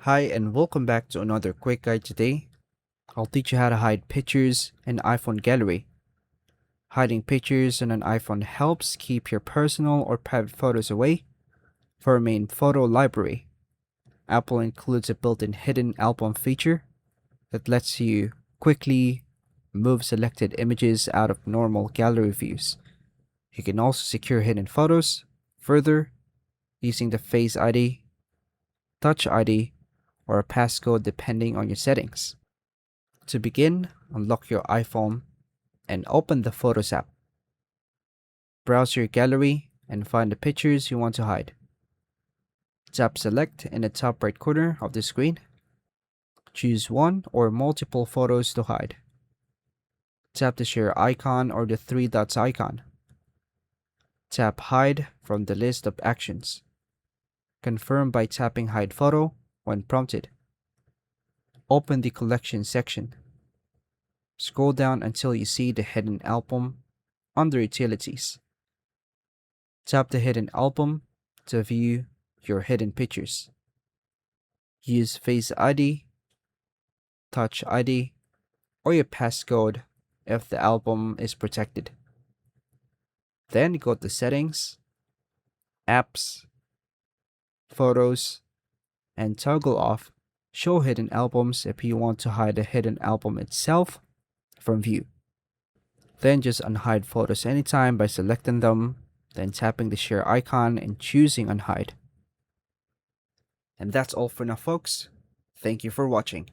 Hi and welcome back to another quick guide. Today, I'll teach you how to hide pictures in iPhone gallery. Hiding pictures on an iPhone helps keep your personal or private photos away from a main photo library. Apple includes a built-in hidden album feature that lets you quickly move selected images out of normal gallery views. You can also secure hidden photos further using the Face ID, Touch ID, or a passcode depending on your settings. To begin, unlock your iPhone and open the Photos app. Browse your gallery and find the pictures you want to hide. Tap Select in the top right corner of the screen. Choose one or multiple photos to hide. Tap the share icon or the three dots icon. Tap Hide from the list of actions. Confirm by tapping Hide Photo when prompted. Open the Collection section. Scroll down until you see the hidden album under Utilities. Tap the hidden album to view your hidden pictures. Use Face ID, Touch ID, or your passcode if the album is protected. Then go to Settings, Apps, Photos, and toggle off Show Hidden Albums if you want to hide the hidden album itself from view. Then just unhide photos anytime by selecting them, then tapping the share icon and choosing unhide. And that's all for now, folks. Thank you for watching.